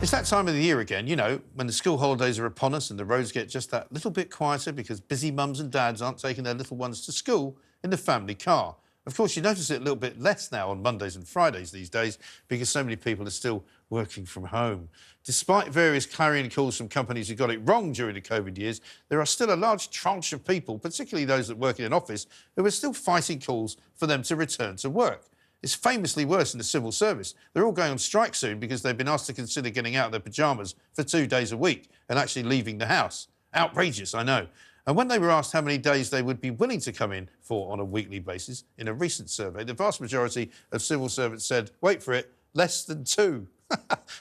It's that time of the year again, you know, when the school holidays are upon us and the roads get just that little bit quieter because busy mums and dads aren't taking their little ones to school in the family car. Of course, you notice it a little bit less now on Mondays and Fridays these days because so many people are still working from home. Despite various clarion calls from companies who got it wrong during the COVID years, there are still a large tranche of people, particularly those that work in an office, who are still fighting calls for them to return to work. It's famously worse in the civil service. They're all going on strike soon because they've been asked to consider getting out of their pyjamas for 2 days a week and actually leaving the house. Outrageous, I know. And when they were asked how many days they would be willing to come in for on a weekly basis, in a recent survey, the vast majority of civil servants said, wait for it, less than 2.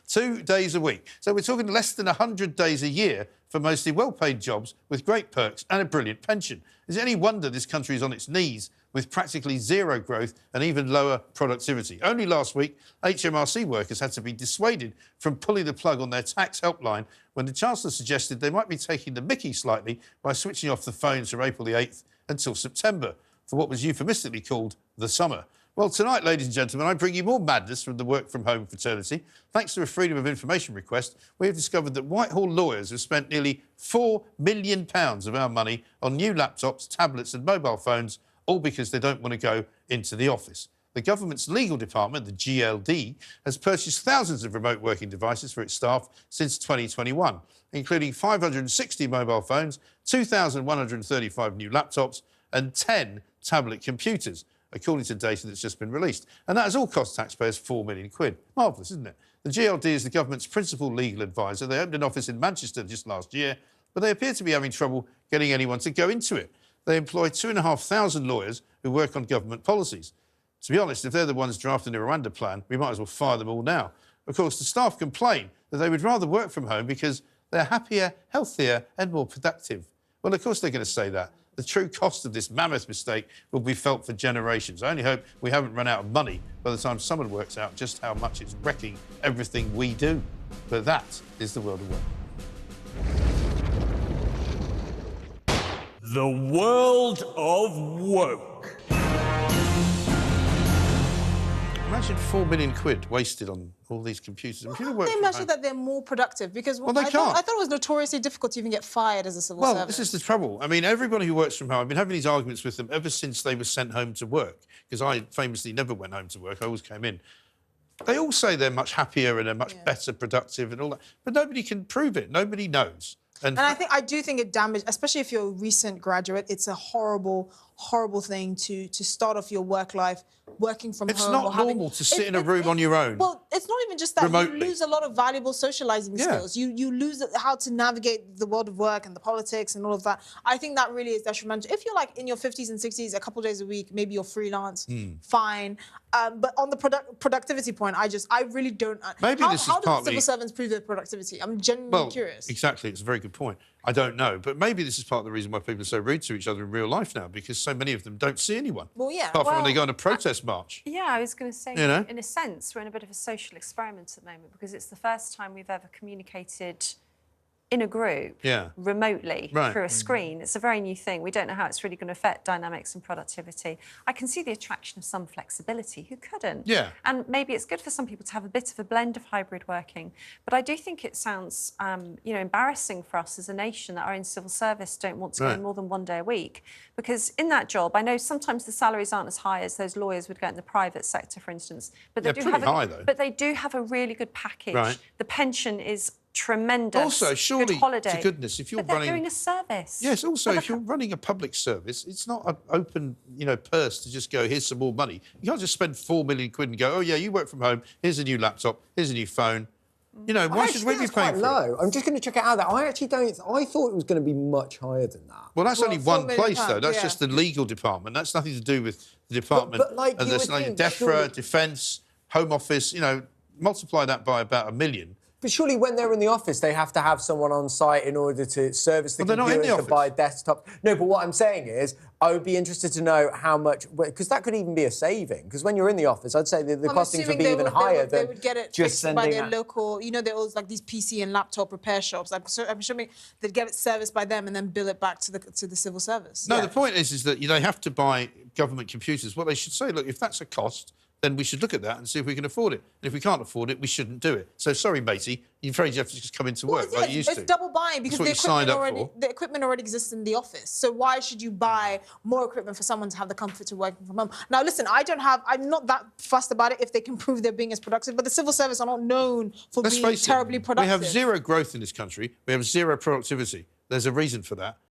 2 days a week. So we're talking less than 100 days a year for mostly well-paid jobs with great perks and a brilliant pension. Is it any wonder this country is on its knees with practically zero growth and even lower productivity? Only last week, HMRC workers had to be dissuaded from pulling the plug on their tax helpline when the Chancellor suggested they might be taking the mickey slightly by switching off the phones from April the 8th until September for what was euphemistically called the summer. Well, tonight, ladies and gentlemen, I bring you more madness from the work-from-home fraternity. Thanks to a Freedom of Information request, we have discovered that Whitehall lawyers have spent nearly £4 million of our money on new laptops, tablets and mobile phones, all because they don't want to go into the office. The government's legal department, the GLD, has purchased thousands of remote working devices for its staff since 2021, including 560 mobile phones, 2,135 new laptops and 10 tablet computers, according to data that's just been released. And that has all cost taxpayers £4 million. Marvellous, isn't it? The GLD is the government's principal legal advisor. They opened an office in Manchester just last year, but they appear to be having trouble getting anyone to go into it. They employ 2,500 lawyers who work on government policies. To be honest, if they're the ones drafting the Rwanda plan, we might as well fire them all now. Of course, the staff complain that they would rather work from home because they're happier, healthier and more productive. Well, of course they're going to say that. The true cost of this mammoth mistake will be felt for generations. I only hope we haven't run out of money by the time someone works out just how much it's wrecking everything we do. But that is the world of work. The world of woke. Imagine £4 million wasted on all these computers. Well, how do they measure that they're more productive? Because well, they I thought it was notoriously difficult to even get fired as a civil servant. Well, this is the trouble. I mean, everybody who works from home, I've been having these arguments with them ever since they were sent home to work, because I famously never went home to work. I always came in. They all say they're much happier and they're much better productive and all that, but nobody can prove it. Nobody knows. And I do think it damaged, especially if you're a recent graduate, it's a horrible, horrible thing to start off your work life working from home. It's not normal to sit in a room on your own. Well, it's not even just that. Remotely. You lose a lot of valuable socializing skills. You lose how to navigate the world of work and the politics and all of that. I think that really is detrimental. If you're like in your 50s and 60s, a couple of days a week, maybe you're freelance, fine. But on the productivity point, I really don't. Maybe this is how do partly civil servants prove their productivity? I'm genuinely curious. Exactly, it's a very good point. I don't know, but maybe this is part of the reason why people are so rude to each other in real life now, because so many of them don't see anyone. Well, yeah. Apart from when they go on a protest march. Yeah, I was going to say, you know? in a sense, we're in a bit of a social experiment at the moment because it's the first time we've ever communicated in a group, remotely, through a screen. It's a very new thing. We don't know how it's really going to affect dynamics and productivity. I can see the attraction of some flexibility. Who couldn't? Yeah. And maybe it's good for some people to have a bit of a blend of hybrid working. But I do think it sounds, you know, embarrassing for us as a nation that our own civil service don't want to go in more than 1 day a week. Because in that job, I know sometimes the salaries aren't as high as those lawyers would get in the private sector, for instance. But they do have high, though. But they do have a really good package. The pension is tremendous. Also, surely, to goodness, if you're running... But they're doing a service. Yes, also, if you're running a public service, it's not an open, you know, purse to just go, here's some more money. You can't just spend £4 million and go, oh, yeah, you work from home, here's a new laptop, here's a new phone. You know, why should we be paying for low. it? I'm just going to check it out. I actually don't... I thought it was going to be much higher than that. Well, that's only one place, though. That's just the legal department. That's nothing to do with the department. But like, and there's like DEFRA, Defence, Home Office, you know, multiply that by about 1 million. But surely when they're in the office, they have to have someone on site in order to service the computers, to buy desktop. No, but what I'm saying is, I would be interested to know how much... Because that could even be a saving. Because when you're in the office, I'd say the costings would be even higher than they would get it just fixed by their local... You know, there was like these PC and laptop repair shops. I'm assuming they'd get it serviced by them and then bill it back to the civil service. No, the point is that they have to buy government computers. What they should say, look, if that's a cost then we should look at that and see if we can afford it. And if we can't afford it, we shouldn't do it. So sorry, matey, you're afraid you have to just come into work like you used to. It's double buying because the equipment already exists in the office. So why should you buy more equipment for someone to have the comfort of working from home? Now, listen, I'm not that fussed about it if they can prove they're being as productive, but the civil service are not known for being terribly productive. We have zero growth in this country. We have zero productivity. There's a reason for that.